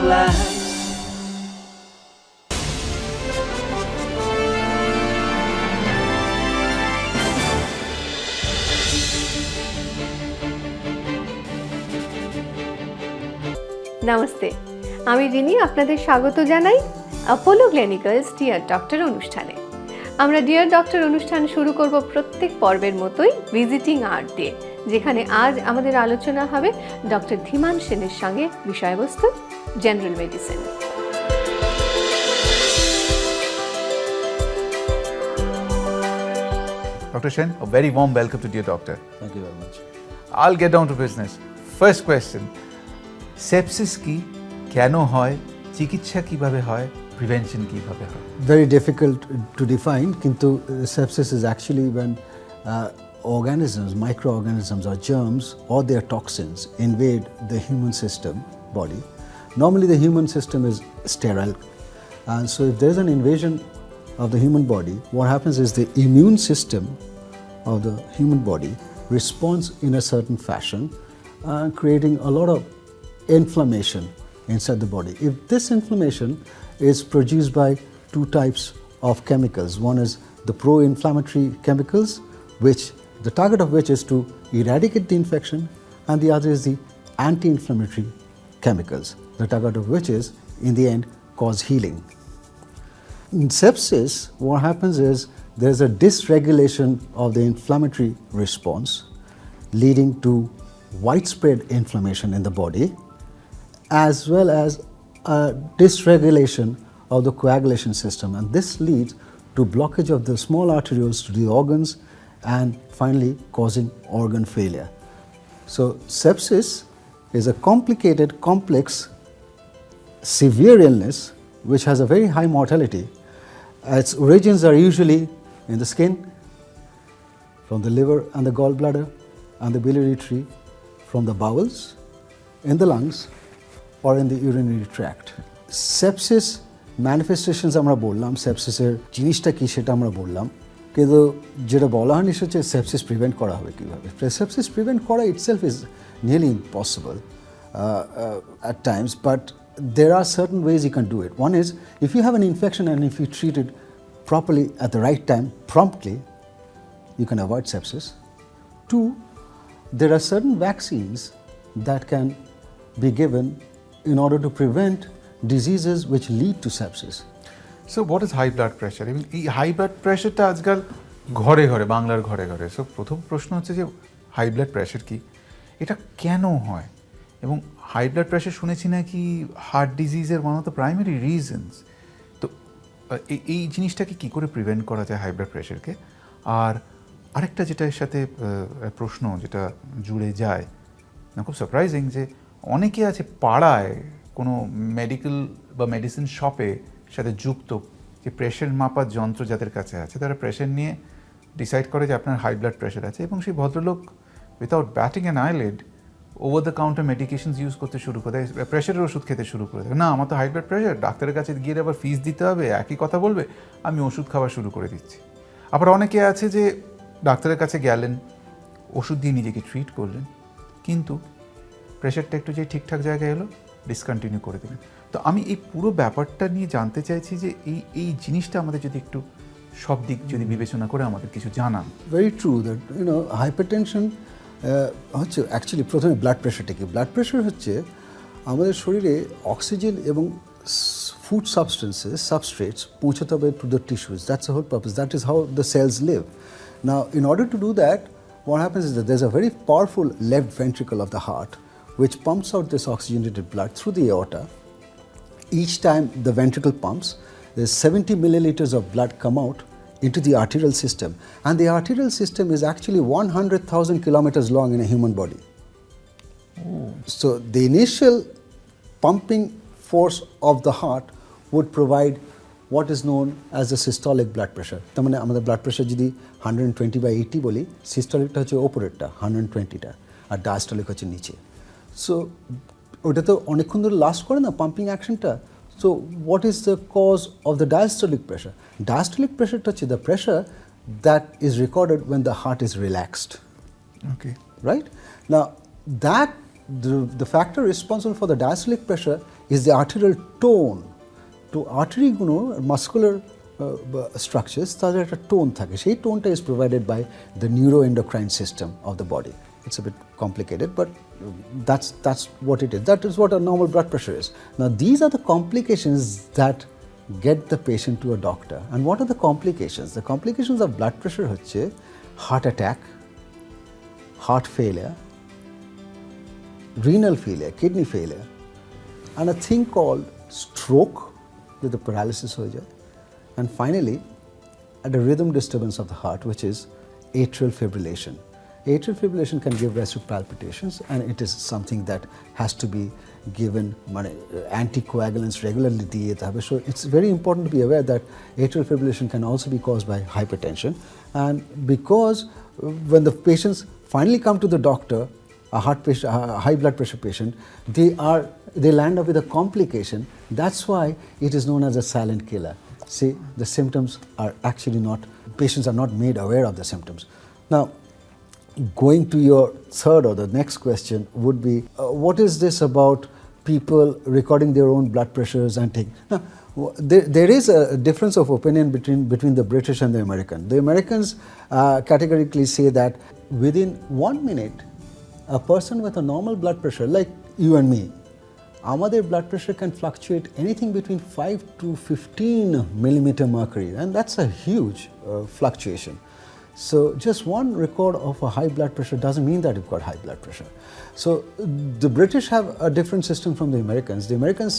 Class. Namaste, আমি রিনি আপনাদের স্বাগত জানাই অ্যাপোলো ক্লিনিক্যালস ডিয়ার ডক্টর অনুষ্ঠানে। আমরা ডিয়ার ডক্টর অনুষ্ঠান শুরু করব প্রত্যেক পর্বের মতোই ভিজিটিং আওয়ার দিয়ে, যেখানে আজ আমাদের আলোচনা হবে ডক্টর ধীমান সেনের সঙ্গে, বিষয়বস্তু general medicine. Dr. Shen, a very warm welcome to Dear Doctor. Thank you very much. I'll get down to business. First question, sepsis কি, কেন হয়, চিকিৎসা কিভাবে হয়, prevention কিভাবে হয়? Very difficult to define, kintu sepsis is actually when organisms, microorganisms or germs or their toxins invade the human system, body. Normally the human system is sterile, and so if there's an invasion of the human body, what happens is the immune system of the human body responds in a certain fashion, creating a lot of inflammation inside the body. If this inflammation is produced by two types of chemicals, one is the pro-inflammatory chemicals, which the target of which is to eradicate the infection, and the other is the anti-inflammatory chemicals, the target of which is, in the end, cause healing. In sepsis, what happens is there's a dysregulation of the inflammatory response, leading to widespread inflammation in the body, as well as a dysregulation of the coagulation system, and this leads to blockage of the small arterioles to the organs and finally causing organ failure. So sepsis is a complicated, complex, severe illness which has a very high mortality. Its origins are usually in the skin, from the liver and the gallbladder and the biliary tree, from the bowels, in the lungs, or in the urinary tract. Sepsis manifestations আমরা বললাম, sepsisের জিনিসটা কি সেটা আমরা বললাম, কিন্তু যেটা বলা হয় নিশ্চয় হচ্ছে sepsis prevent করা হবে কীভাবে। Sepsis prevent করা itself is nearly impossible at times, but there are certain ways you can do it. One is, if you have an infection and if you treat it properly at the right time, promptly, you can avoid sepsis. Two, there are certain vaccines that can be given in order to prevent diseases which lead to sepsis. So what is high blood pressure? I mean, এই high blood প্রেশারটা আজকাল ঘরে ঘরে, বাংলার ঘরে ঘরে। So প্রথম প্রশ্ন হচ্ছে যে হাই ব্লাড প্রেশার কি, এটা কেন হয়, এবং হাই ব্লাড প্রেশার শুনেছি নাকি হার্ট ডিজিজের one of the primary reasons. তো এই জিনিসটাকে কী করে প্রিভেন্ট করা যায় হাই ব্লাড প্রেশারকে? আর আরেকটা যেটা এর সাথে প্রশ্ন যেটা জুড়ে যায়, খুব সারপ্রাইজিং, যে অনেকে আছে পাড়ায় কোনো মেডিকেল বা মেডিসিন শপে সাথে যুক্ত, যে প্রেশার মাপার যন্ত্র যাদের কাছে আছে, তারা প্রেশার নিয়ে ডিসাইড করে যে আপনার হাই ব্লাড প্রেশার আছে, এবং সেই ভদ্রলোক without batting an eyelid over the counter medications use করতে শুরু করে দেয়, প্রেশারের ওষুধ খেতে শুরু করে দেয়। না, আমার তো হাই ব্লাড প্রেশার, ডাক্তারের কাছে গিয়ে আবার ফিস দিতে হবে, একই কথা বলবে, আমি ওষুধ খাওয়া শুরু করে দিচ্ছি। আবার অনেকে আছে যে ডাক্তারের কাছে গেলেন, ওষুধ দিয়ে নিজেকে ট্রিট করলেন, কিন্তু প্রেশারটা একটু যে ঠিকঠাক জায়গায় এলো, ডিসকন্টিনিউ করে দিলেন। তো আমি এই পুরো ব্যাপারটা নিয়ে জানতে চাইছি যে এই জিনিসটা আমাদের যদি একটু সব দিক যদি বিবেচনা করে আমাদের কিছু জানান। Very true that hypertension হচ্ছে অ্যাকচুয়ালি প্রথমে ব্লাড প্রেশারটা কি। ব্লাড প্রেশার হচ্ছে আমাদের শরীরে অক্সিজেন এবং ফুড সাবস্ট্রেটস পৌঁছাতে হবে to the tissues. That's the whole purpose, that is how the cells live. Now in order to do that, what happens is that there's a very powerful left ventricle of the heart which pumps out this oxygenated blood through the aorta. Each time the ventricle pumps, there's 70 milliliters of blood come out into the arterial system, and the arterial system is actually 100,000 kilometers long in a human body. So the initial pumping force of the heart would provide what is known as the systolic blood pressure. তার মানে আমাদের blood pressure যদি 120/80 বলি, সিস্টোলিকটা হচ্ছে ওপরেরটা 120টা, আর diastolic হচ্ছে নিচে। So ওটা তো অনেকক্ষণ ধরে লাস্ট করে না পাম্পিং অ্যাকশনটা। So what is the cause of the diastolic pressure? Diastolic pressure touches the pressure that is recorded when the heart is relaxed. Okay. Right? Now, that the factor responsible for the diastolic pressure is the arterial tone. To arteryগুলো muscular structures তাদের একটা tone থাকে, সেই টোনটা is provided by the neuroendocrine system of the body. It's a bit complicated, but that's what it is. That is what a normal blood pressure is. Now these are the complications that get the patient to a doctor. And what are the complications? The complications of blood pressure হচ্ছে heart attack, heart failure, renal failure, kidney failure, and a thing called stroke, with the paralysis হয়ে যায়, and finally at a rhythm disturbance of the heart, which is atrial fibrillation. Atrial fibrillation can give rise to palpitations, and it is something that has to be given anticoagulants regularly দিয়ে যেতে হবে. So it's very important to be aware that atrial fibrillation can also be caused by hypertension, and because when the patients finally come to the doctor, a heart patient, a high blood pressure patient, they land up with a complication. That's why it is known as a silent killer. See, the symptoms are actually not, patients are not made aware of the symptoms. Now, going to your third or the next question would be, what is this about people recording their own blood pressures and taking? Now, there is a difference of opinion between the British and the American. The Americans categorically say that within 1 minute, a person with a normal blood pressure, like you and me, আমাদের blood pressure can fluctuate anything between 5 to 15 millimeter mercury, and that's a huge fluctuation. So just one record of a high blood pressure doesn't mean that you've got high blood pressure. So the British have a different system from the Americans. The Americans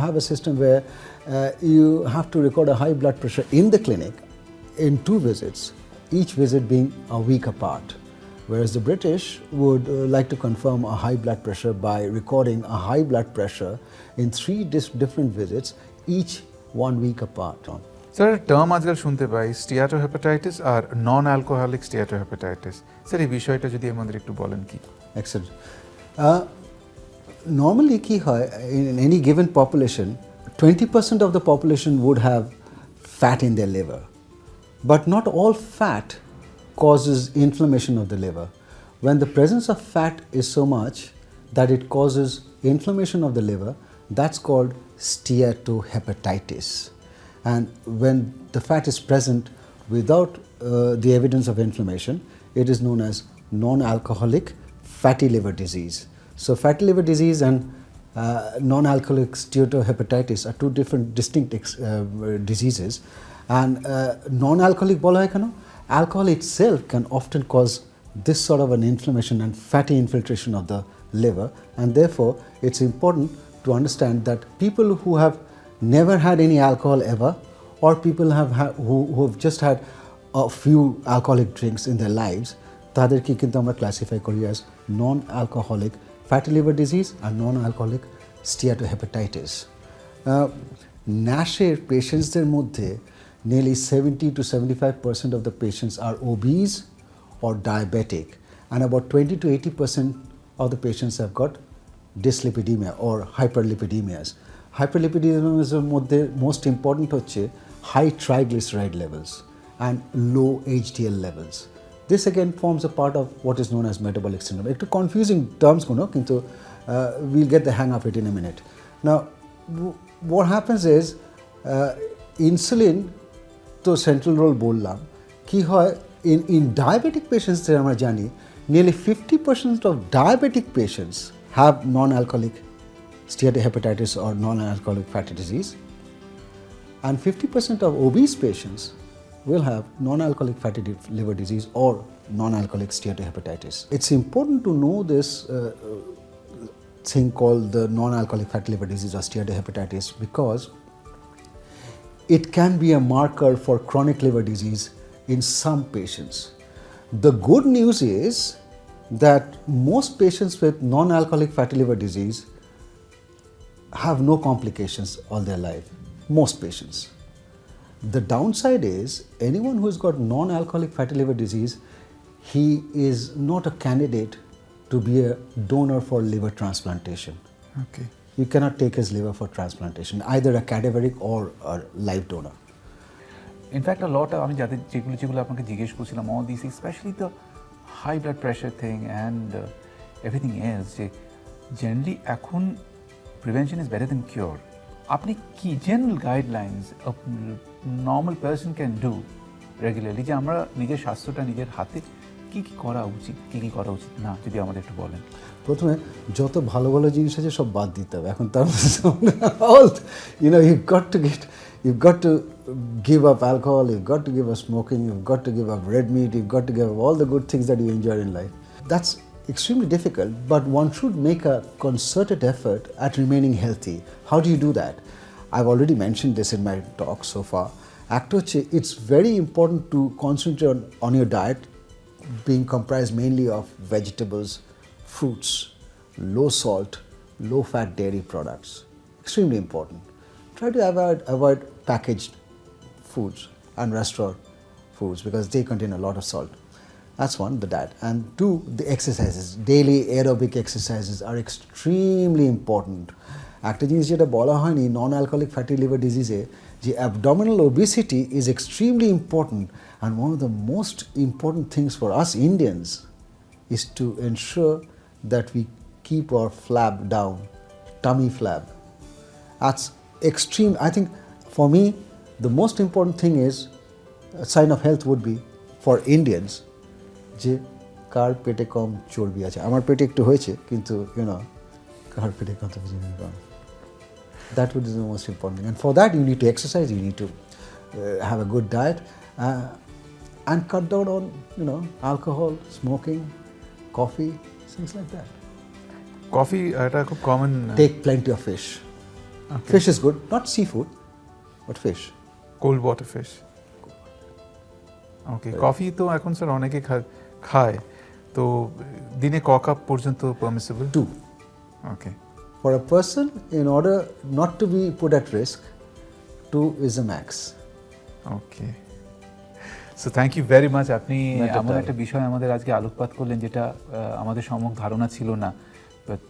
have a system where you have to record a high blood pressure in the clinic in 2 visits, each visit being a week apart. Whereas the British would like to confirm a high blood pressure by recording a high blood pressure in 3 different visits, each 1 week apart. Sir term আজকাল শুনতে পাই steatohepatitis আর non alcoholic steatohepatitis, sir এই বিষয়টা যদি আমাদের একটু বলেন কি? Excellent. Normally কি হয়, in any given population, 20% of the population would have fat in their liver, but not all fat causes inflammation of the liver. When the presence of fat is so much that it causes inflammation of the liver, that's called steatohepatitis. And when the fat is present without the evidence of inflammation, it is known as non-alcoholic fatty liver disease. So fatty liver disease and non-alcoholic steatohepatitis are 2 different distinct diseases. And non-alcoholic বলা হয় কেন? Alcohol itself can often cause this sort of an inflammation and fatty infiltration of the liver, and therefore it's important to understand that people who have never had any alcohol ever, or people who have just had a few alcoholic drinks in their lives, তাদেরকে কিন্তু আমরা classify করি as non-alcoholic fatty liver disease and non-alcoholic steatohepatitis. NASH এর পেশেন্টসদের মধ্যে nearly 70 to 75% of the patients are obese or diabetic, and about 20 to 80% of the patients have got dyslipidemia or hyperlipidemias. Hyperlipidemia's মধ্যে most important হচ্ছে high triglyceride levels and low HDL levels. This again forms a part of what is known as metabolic syndrome. একটু confusing terms গুলো, কিন্তু we'll get the hang of it in a minute. Now, what happens is insulin তো central role বললাম, কি হয় in diabetic patients আমরা জানি nearly 50% of diabetic patients have non-alcoholic steatohepatitis or non-alcoholic fatty disease, and 50% of obese patients will have non-alcoholic fatty liver disease or non-alcoholic steatohepatitis. It's important to know this thing called the non-alcoholic fatty liver disease or steatohepatitis because it can be a marker for chronic liver disease in some patients. The good news is that most patients with non-alcoholic fatty liver disease have no complications all their life, most patients. The downside is anyone who's got non-alcoholic fatty liver disease, he is not a candidate to be a donor for liver transplantation. Okay. You cannot take his liver for transplantation, either a cadaveric or a live donor. In fact lot আমি যাদের যেগুলো আপনাকে জিজ্ঞেস করছিলাম all this specially the high blood pressure thing and everything else, যে generally এখন prevention is better than cure, আপনি কি general guidelines normal person can do regularly, যে আমরা নিজের স্বাস্থ্যটা নিজের হাতে কি কি করা উচিত, কি কি করা উচিত না, যদি আমাদের একটু বলেন। প্রথমে যত ভালো ভালো জিনিস আছে সব বাদ দিতে হবে এখন তার all you know you've got to give up alcohol, you've got to give up smoking, you've got to give up red meat, you've got to give up all the good things that you enjoy in life. That's extremely difficult, but one should make a concerted effort at remaining healthy. How do you do that? I've already mentioned this in my talk so far. Actually, it's very important to concentrate on your diet being comprised mainly of vegetables, fruits, low salt, low fat dairy products. Extremely important. Try to avoid packaged foods and restaurant foods because they contain a lot of salt. That's one, the diet. And two, the exercises. Daily aerobic exercises are extremely important. একটা জিনিস যেটা বলা হয়নি non alcoholic fatty liver ডিজিজে, যে abdominal obesity is extremely important, and one of the most important things for us Indians is to ensure that we keep our flab down, tummy flab. That's extreme. I think for me the most important thing is a sign of health would be for Indians যে কার পেটে কম চর্বি আছে। আমার পেটে একটু হয়েছে কিন্তু কার পেটে কত কম। That would be the most important thing. And for that, you need to exercise, you need to have a good diet, and cut down on, alcohol, smoking, coffee, things like that. Coffee এটা খুব common. Take plenty of fish. Okay. Fish is good, not seafood, but fish. Cold water fish. Okay, coffee তো এখন sir অনেকে খায়, তো দিনে ক cup পর্যন্ত permissible? 2. Okay. For a person, in order not to be put at risk, 2 is the max. Okay, so thank you very much. আপনি Not এমন at all. একটা বিষয় আমাদের আজকে আলোকপাত করলেন যেটা আমাদের সম্যক ধারণা ছিল না। But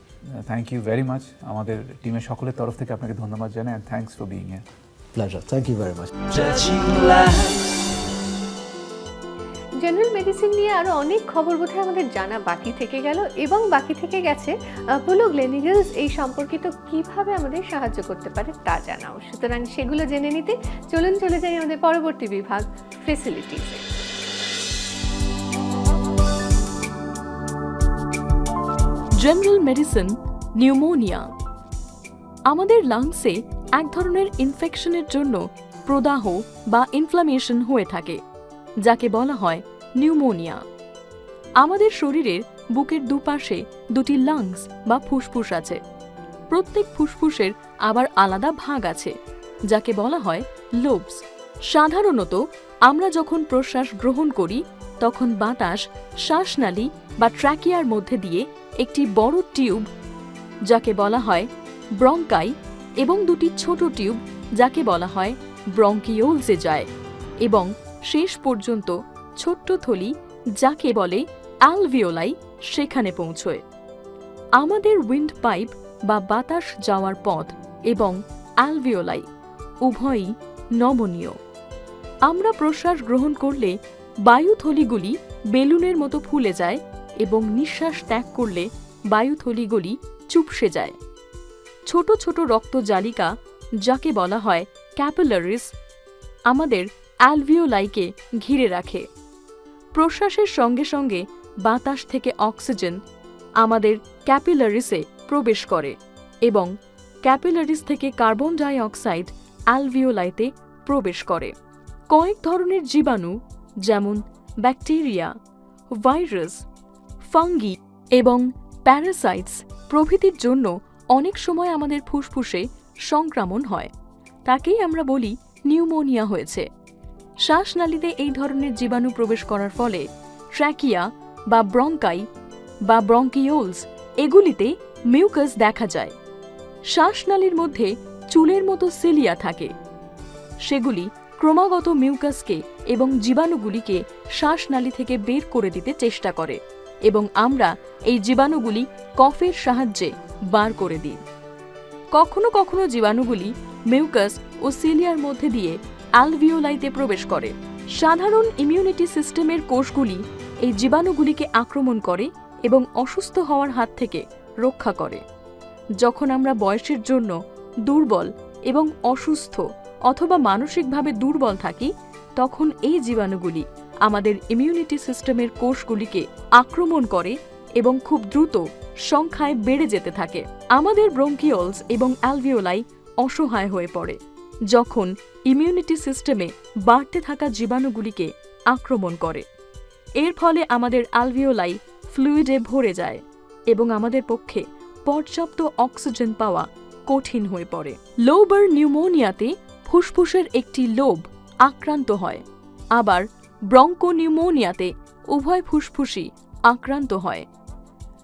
thank you very much. আমাদের টিমের সকলের তরফ থেকে আপনাকে ধন্যবাদ জানাই, and thanks for being here. Pleasure. Thank you very much. General medicine নিয়ে আরও অনেক খবর বোধহয় আমাদের জানা বাকি থেকে গেল, এবং বাকি থেকে গেছে অ্যাপোলো গ্লেনিগালস এই সম্পর্কিত কিভাবে আমাদের সাহায্য করতে পারে তা জানাও। সুতরাং সেগুলো জেনে নিতে চলুন চলে যাই আমাদের পরবর্তী বিভাগ, ফেসিলিটিসে। General medicine, pneumonia. আমাদের লাংসে এক ধরনের ইনফেকশনের জন্য প্রদাহ বা ইনফ্লামেশন হয়ে থাকে, যাকে বলা হয় নিউমোনিয়া। আমাদের শরীরের বুকের দুপাশে 2টি লাংস বা ফুসফুস আছে। প্রত্যেক ফুসফুসের আবার আলাদা ভাগ আছে, যাকে বলা হয় লোবস। সাধারণত আমরা যখন প্রশ্বাস গ্রহণ করি তখন বাতাস শ্বাসনালী বা ট্র্যাকিয়ার মধ্যে দিয়ে একটি বড় টিউব, যাকে বলা হয় ব্রঙ্কাই, এবং 2টি ছোট টিউব, যাকে বলা হয় ব্রঙ্কিওলসে যায়, এবং শেষ পর্যন্ত ছোট্ট থলি, যাকে বলে অ্যালভিওলাই, সেখানে পৌঁছয়। আমাদের উইন্ড পাইপ বা বাতাস যাওয়ার পথ এবং অ্যালভিওলাই উভয়ই নমনীয়। আমরা প্রশ্বাস গ্রহণ করলে বায়ুথলিগুলি বেলুনের মতো ফুলে যায়, এবং নিঃশ্বাস ত্যাগ করলে বায়ুথলিগুলি চুপসে যায়। ছোট ছোট রক্তজালিকা, যাকে বলা হয় ক্যাপিলারিস, আমাদের অ্যালভিওলাইকে ঘিরে রাখে। প্রশ্বাসের সঙ্গে সঙ্গে বাতাস থেকে অক্সিজেন আমাদের ক্যাপিলারিসে প্রবেশ করে, এবং ক্যাপিলারিস থেকে কার্বন ডাই অক্সাইড অ্যালভিওলাইতে প্রবেশ করে। কয়েক ধরনের জীবাণু, যেমন ব্যাকটেরিয়া, ভাইরাস, ফাঙ্গি এবং প্যারাসাইটস প্রভৃতির জন্য অনেক সময় আমাদের ফুসফুসে সংক্রমণ হয়। তাকেই আমরা বলি নিউমোনিয়া হয়েছে। শ্বাসনালীতে এই ধরনের জীবাণু প্রবেশ করার ফলে ট্র্যাকিয়া বা ব্রঙ্কাই বা ব্রঙ্কিওলস এগুলিতে মিউকাস দেখা যায়। শ্বাসনালীর মধ্যে চুলের মতো সিলিয়া থাকে। সেগুলি ক্রমাগত মিউকাসকে এবং জীবাণুগুলিকে শ্বাসনালী থেকে বের করে দিতে চেষ্টা করে, এবং আমরা এই জীবাণুগুলি কফের সাহায্যে বার করে দিই। কখনো কখনো জীবাণুগুলি মিউকাস ও সিলিয়ার মধ্যে দিয়ে অ্যালভিওলাইতে প্রবেশ করে। সাধারণ ইমিউনিটি সিস্টেমের কোষগুলি এই জীবাণুগুলিকে আক্রমণ করে এবং অসুস্থ হওয়ার হাত থেকে রক্ষা করে। যখন আমরা বয়সের জন্য দুর্বল এবং অসুস্থ অথবা মানসিকভাবে দুর্বল থাকি, তখন এই জীবাণুগুলি আমাদের ইমিউনিটি সিস্টেমের কোষগুলিকে আক্রমণ করে এবং খুব দ্রুত সংখ্যায় বেড়ে যেতে থাকে। আমাদের ব্রঙ্কিওলস এবং অ্যালভিওলাই অসহায় হয়ে পড়ে যখন ইমিউনিটি সিস্টেমে বাড়তে থাকা জীবাণুগুলিকে আক্রমণ করে। এর ফলে আমাদের অ্যালভিওলাই ফ্লুইডে ভরে যায় এবং আমাদের পক্ষে পর্যাপ্ত অক্সিজেন পাওয়া কঠিন হয়ে পড়ে। লোবার নিউমোনিয়াতে ফুসফুসের একটি লোব আক্রান্ত হয়, আবার ব্রঙ্কোনিউমোনিয়াতে উভয় ফুসফুসই আক্রান্ত হয়।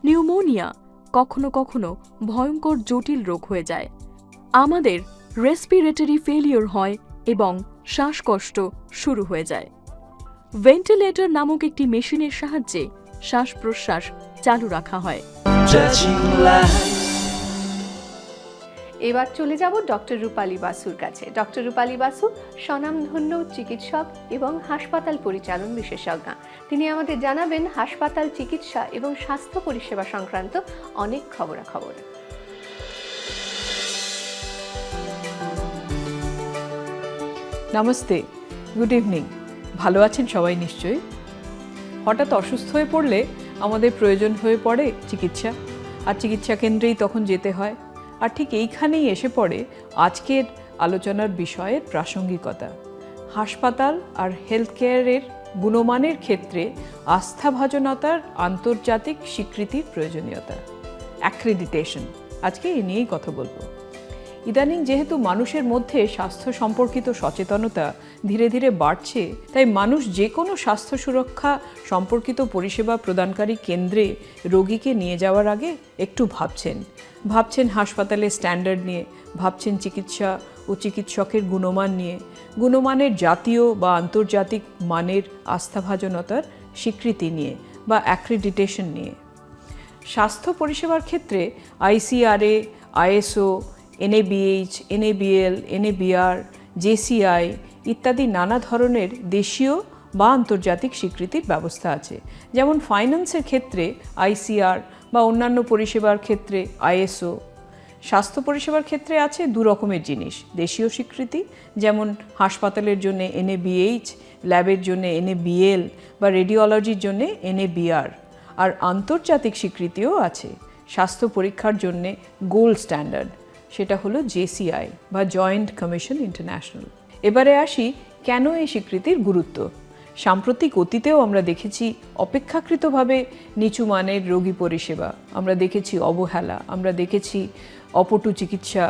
নিউমোনিয়া কখনো কখনো ভয়ঙ্কর জটিল রোগ হয়ে যায়। আমাদের রেসপিরেটরি ফেলিওর হয় এবং শ্বাসকষ্ট শুরু হয়ে যায়। ভেন্টিলেটর নামক একটি মেশিনের সাহায্যে শ্বাস প্রশ্বাস চালু রাখা হয়। এবার চলে যাব ডক্টর রূপালী বাসুর কাছে। ডক্টর রূপালী বাসু স্বনামধন্য চিকিৎসক এবং হাসপাতাল পরিচালন বিশেষজ্ঞা। তিনি আমাদের জানাবেন হাসপাতাল চিকিৎসা এবং স্বাস্থ্য পরিষেবা সংক্রান্ত অনেক খবরাখবর। Namaste, good evening. ভালো আছেন সবাই নিশ্চয়ই। হঠাৎ অসুস্থ হয়ে পড়লে আমাদের প্রয়োজন হয়ে পড়ে চিকিৎসা, আর চিকিৎসা কেন্দ্রেই তখন যেতে হয়। আর ঠিক এইখানেই এসে পড়ে আজকের আলোচনার বিষয়ের প্রাসঙ্গিকতা। হাসপাতাল আর হেলথ কেয়ারের গুণমানের ক্ষেত্রে আস্থাভাজনতার আন্তর্জাতিক স্বীকৃতির প্রয়োজনীয়তা, অ্যাক্রেডিটেশন। আজকে এ নিয়েই কথা বলবো। ইদানিং যেহেতু মানুষের মধ্যে স্বাস্থ্য সম্পর্কিত সচেতনতা ধীরে ধীরে বাড়ছে, তাই মানুষ যে কোনো স্বাস্থ্য সুরক্ষা সম্পর্কিত পরিষেবা প্রদানকারী কেন্দ্রে রোগীকে নিয়ে যাওয়ার আগে একটু ভাবছেন হাসপাতালের স্ট্যান্ডার্ড নিয়ে, ভাবছেন চিকিৎসা ও চিকিৎসকের গুণমান নিয়ে, গুণমানের জাতীয় বা আন্তর্জাতিক মানের আস্থাভাজনতার স্বীকৃতি নিয়ে বা অ্যাক্রেডিটেশন নিয়ে। স্বাস্থ্য পরিষেবার ক্ষেত্রে ICRA, ISO, NABH, NABL, NABR, JCI ইত্যাদি নানা ধরনের দেশীয় বা আন্তর্জাতিক স্বীকৃতির ব্যবস্থা আছে। যেমন ফাইন্যান্সের ক্ষেত্রে ICR বা অন্যান্য পরিষেবার ক্ষেত্রে ISO। স্বাস্থ্য পরিষেবার ক্ষেত্রে আছে দু রকমের জিনিস, দেশীয় স্বীকৃতি যেমন হাসপাতালের জন্য NABH, ল্যাবের জন্য NABL বা রেডিওলজির জন্য NABR। আর আন্তর্জাতিক স্বীকৃতিও আছে স্বাস্থ্য পরীক্ষার জন্য গোল্ড স্ট্যান্ডার্ড, সেটা হলো JCI বা জয়েন্ট কমিশন ইন্টারন্যাশনাল। এবারে আসি কেন এই স্বীকৃতির গুরুত্ব। সাম্প্রতিক অতীতেও আমরা দেখেছি অপেক্ষাকৃতভাবে নিচু মানের রোগী পরিষেবা, আমরা দেখেছি অবহেলা, আমরা দেখেছি অপটু চিকিৎসা,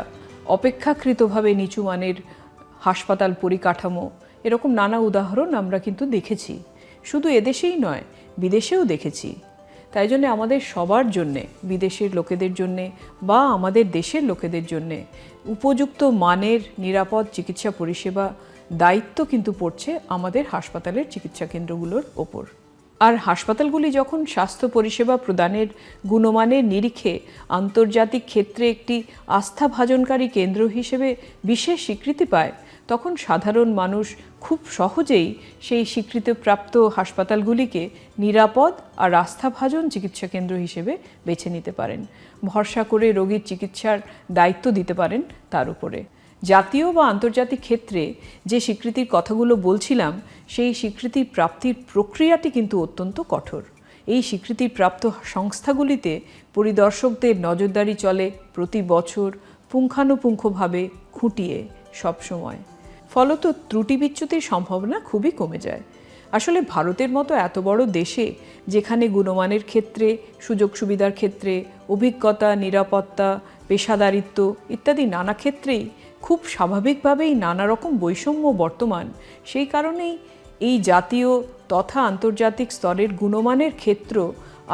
অপেক্ষাকৃতভাবে নিচু মানের হাসপাতাল পরিকাঠামো, এরকম নানা উদাহরণ আমরা কিন্তু দেখেছি। শুধু এদেশেই নয়, বিদেশেও দেখেছি। তাই জন্য আমাদের সবার জন্যে, বিদেশের লোকেদের জন্যে বা আমাদের দেশের লোকেদের জন্যে উপযুক্ত মানের নিরাপদ চিকিৎসা পরিষেবা দায়িত্ব কিন্তু পড়ছে আমাদের হাসপাতালের চিকিৎসা কেন্দ্রগুলোর ওপর। আর হাসপাতালগুলি যখন স্বাস্থ্য পরিষেবা প্রদানের গুণমানের নিরিখে আন্তর্জাতিক ক্ষেত্রে একটি আস্থাভাজনকারী কেন্দ্র হিসেবে বিশেষ স্বীকৃতি পায়, তখন সাধারণ মানুষ খুব সহজেই সেই স্বীকৃতিপ্রাপ্ত হাসপাতালগুলিকে নিরাপদ আর আস্থাভাজন চিকিৎসা কেন্দ্র হিসেবে বেছে নিতে পারেন, ভরসা করে রোগীর চিকিৎসার দায়িত্ব দিতে পারেন তার উপরে। জাতীয় বা আন্তর্জাতিক ক্ষেত্রে যে স্বীকৃতির কথাগুলো বলছিলাম, সেই স্বীকৃতি প্রাপ্তির প্রক্রিয়াটি কিন্তু অত্যন্ত কঠোর। এই স্বীকৃতি প্রাপ্ত সংস্থাগুলিতে পরিদর্শকদের নজরদারি চলে প্রতি বছর পুঙ্খানুপুঙ্খভাবে খুঁটিয়ে সবসময়। ফলত ত্রুটি বিচ্যুতির সম্ভাবনা খুবই কমে যায়। আসলে ভারতের মতো এত বড় দেশে, যেখানে গুণমানের ক্ষেত্রে, সুযোগ সুবিধার ক্ষেত্রে, অভিজ্ঞতা, নিরাপত্তা, পেশাদারিত্ব ইত্যাদি নানা ক্ষেত্রেই খুব স্বাভাবিকভাবেই নানা রকম বৈষম্য বর্তমান, সেই কারণেই এই জাতীয় তথা আন্তর্জাতিক স্তরের গুণমানের ক্ষেত্র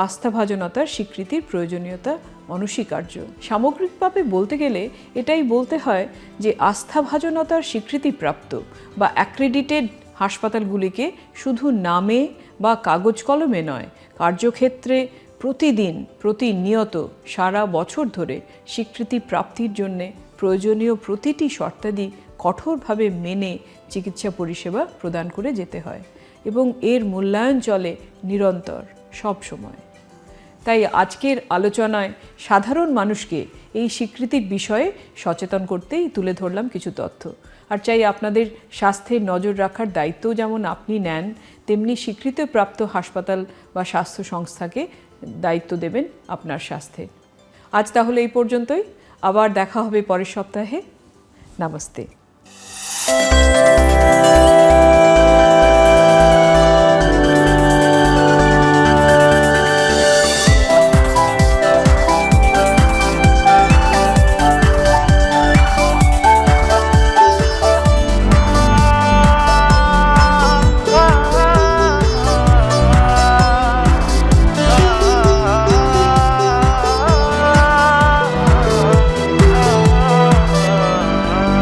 আস্থাভাজনতার স্বীকৃতির প্রয়োজনীয়তা অনস্বীকার্য। সামগ্রিকভাবে বলতে গেলে এটাই বলতে হয় যে আস্থাভাজনতার স্বীকৃতিপ্রাপ্ত বা অ্যাক্রেডিটেড হাসপাতালগুলিকে শুধু নামে বা কাগজ কলমে নয়, কার্যক্ষেত্রে প্রতিদিন প্রতিনিয়ত সারা বছর ধরে স্বীকৃতি প্রাপ্তির জন্যে প্রয়োজনীয় প্রতিটি শর্তাদি কঠোরভাবে মেনে চিকিৎসা পরিষেবা প্রদান করে যেতে হয় এবং এর মূল্যায়ন চলে নিরন্তর সব সময়। তাই আজকের আলোচনায় সাধারণ মানুষকে এই স্বীকৃতির বিষয়ে সচেতন করতেই তুলে ধরলাম কিছু তথ্য। আর চাই আপনাদের স্বাস্থ্যের নজর রাখার দায়িত্বও যেমন আপনি নেন, তেমনি স্বীকৃতিপ্রাপ্ত হাসপাতাল বা স্বাস্থ্য সংস্থাকে দায়িত্ব দেবেন আপনার স্বাস্থ্যে। আজ তাহলে এই পর্যন্তই, আবার দেখা হবে পরের সপ্তাহে। নমস্তে।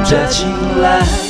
Touching light